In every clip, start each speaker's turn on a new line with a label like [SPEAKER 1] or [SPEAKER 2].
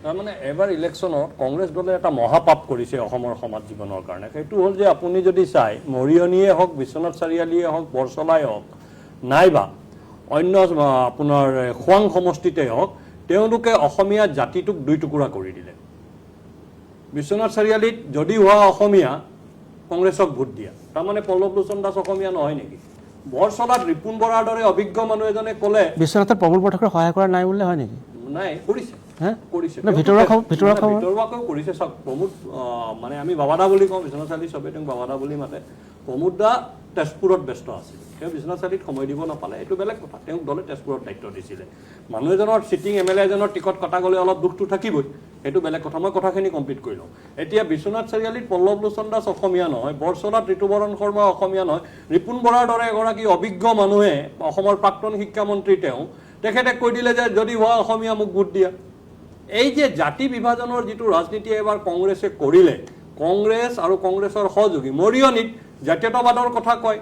[SPEAKER 1] তাৰমানে এবাৰ ইলেকশ্যনত কংগ্ৰেছ দলে এটা মহাপাপ কৰিছে অসমৰ সমাজ জীৱনৰ কাৰণে। সেইটো হ'ল যে আপুনি যদি চাই মৰিয়নীয়ে হওক, বিশ্বনাথ চাৰিআলিয়ে হওক, বৰচলাই হওক, নাইবা অন্য আপোনাৰ খোৱাং সমষ্টিতে হওক, তেওঁলোকে অসমীয়া জাতিটোক দুই টুকুৰা কৰি দিলে। বিশ্বনাথ চাৰিআলিত যদি হোৱা অসমীয়া কংগ্ৰেছক ভোট দিয়া, তাৰমানে পল্লৱলোচন দাস অসমীয়া নহয় নেকি? বৰচলাত ৰিপুণ বৰাৰ দৰে অভিজ্ঞ মানুহ এজনে ক'লে
[SPEAKER 2] বিশ্বনাথৰ প্ৰমোদ বৰঠাকুৰে সহায় কৰা নাই বুলি হয় নেকি?
[SPEAKER 1] নাই, কৰিছে কৰিছে
[SPEAKER 2] ভিতৰুৱাকেও
[SPEAKER 1] কৰিছে। চাওক, প্ৰমোদ মানে আমি বাবাদা বুলি কওঁ, বিশ্বনাথ চাৰিআলি চবে তেওঁক বাবাদা বুলি মাতে। প্ৰমোদ দা তেজপুৰত ব্যস্ত আছিল, তেওঁ বিশ্বনাথ চাৰিআলিত সময় দিব নাপালে, এইটো বেলেগ কথা। তেওঁক দলে তেজপুৰত দায়িত্ব দিছিলে। মানুহ এজনৰ চিটিং এম এল এ এজনৰ টিকট কটা গ'লে অলপ দুখটো থাকিবই, সেইটো বেলেগ কথা। মই কথাখিনি কমপ্লিট কৰি লওঁ। এতিয়া বিশ্বনাথ চাৰিআলিত পল্লৱলোচন দাস অসমীয়া নহয়, বৰচলাত ঋতুবৰণ শৰ্মা অসমীয়া নহয়, ৰিপুণ বৰাৰ দৰে এগৰাকী অভিজ্ঞ মানুহে, অসমৰ প্ৰাক্তন শিক্ষামন্ত্ৰী তেখেতে কৈ দিলে যে যদি হোৱা অসমীয়া মোক ভোট দিয়া। এই যে জাতি বিভাজনৰ যিটো ৰাজনীতি এবাৰ কংগ্ৰেছে কৰিলে, কংগ্ৰেছ আৰু কংগ্ৰেছৰ সহযোগী মৰিয়নীত জাতীয়তাবাদৰ কথা কয়,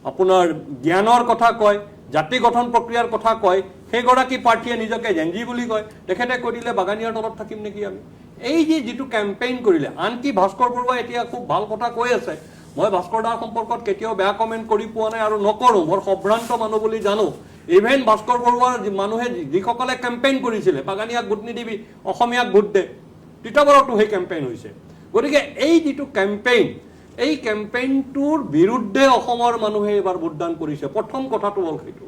[SPEAKER 1] আপোনাৰ জ্ঞানৰ কথা কয়, জাতি গঠন প্ৰক্ৰিয়াৰ কথা কয়, সেইগৰাকী প্ৰাৰ্থীয়ে নিজকে জেনজি বুলি কয়। তেখেতে কৈ দিলে বাগানীয়াৰ তলত থাকিম নেকি আমি। এই যিটো কেম্পেইন কৰিলে, আনকি ভাস্কৰ বৰুৱাই এতিয়া খুব ভাল কথা কৈ আছে। মই ভাস্কৰ দাৰ সম্পৰ্কত কেতিয়াও বেয়া কমেণ্ট কৰি পোৱা নাই আৰু নকৰোঁ, বৰ সম্ভ্ৰান্ত মানুহ বুলি জানো। ইভেন ভাস্কৰ বৰুৱাৰ মানুহে যিসকলে কেম্পেইন কৰিছিলে, বাগানীয়াক ভোট নিদিবি, অসমীয়াক ভোট দে, তিতাবৰতো সেই কেম্পেইন হৈছে। গতিকে এই যিটো কেম্পেইন, এই কেম্পেইনটোৰ বিৰুদ্ধে অসমৰ মানুহে এইবাৰ ভোটদান কৰিছে। প্ৰথম কথাটো হ'ল সেইটো,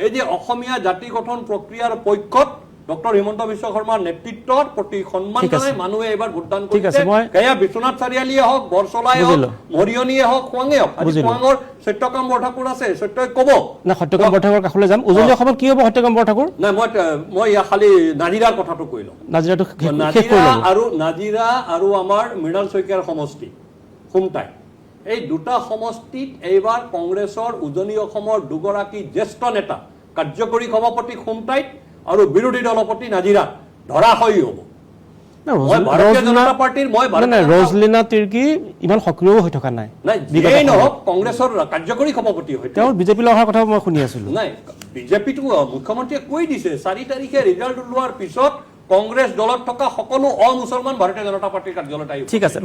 [SPEAKER 1] এই যে অসমীয়া জাতি গঠন প্ৰক্ৰিয়াৰ পক্ষত ডক্টৰ হিমন্ত বিশ্ব শৰ্মাৰ নেতৃত্বৰ প্ৰতি সন্মান জনাই মানুহে এইবাৰ ভোটদান কৰিছে। সেয়া বিশ্বনাথ চাৰিআলিয়ে হওক, বৰচলাই হওক, মৰিয়নীয়ে হওক, খোৱাঙে হওক। আজি খোৱাঙৰ সত্যকাম বৰঠাকুৰ আছে, সত্যই ক'ব
[SPEAKER 2] না সত্যকাম বৰঠাকুৰ কাষলৈ যাম। উজনি অসমত কি হ'ব সত্যকাম বৰঠাকুৰ?
[SPEAKER 1] নাই, মই খালি নাজিৰাৰ কথাটো কৈ লওঁ।
[SPEAKER 2] নাজিৰাটো
[SPEAKER 1] নাজিৰা আৰু আমাৰ মৃণাল শইকীয়াৰ সমষ্টি খুমটাই, এই দুটা সমষ্টিত এইবাৰ কংগ্ৰেছৰ উজনি অসমৰ দুগৰাকী জ্যেষ্ঠ নেতা, কাৰ্যকৰী সভাপতি খুমটাইত আৰু বিৰোধী দলপতি নাজিৰাত ধৰাশয়ী হ'ব।
[SPEAKER 2] ৰজলিনা তিৰ্কী ইমান সক্ৰিয় হৈ থকা নাই,
[SPEAKER 1] নহওক কংগ্ৰেছৰ কাৰ্যকৰী সভাপতি হয়।
[SPEAKER 2] তেওঁ বিজেপিলৈ অহাৰ কথা মই শুনি আছিলো।
[SPEAKER 1] নাই, বিজেপিটো মুখ্যমন্ত্ৰীয়ে কৈ দিছে 4 তাৰিখে ৰিজাল্ট ওলোৱাৰ পিছত কংগ্ৰেছ দলত থকা সকলো অমুছলমান ভাৰতীয় জনতা পাৰ্টীৰ কাৰ্যালয়ত আহিব।
[SPEAKER 2] ঠিক আছে।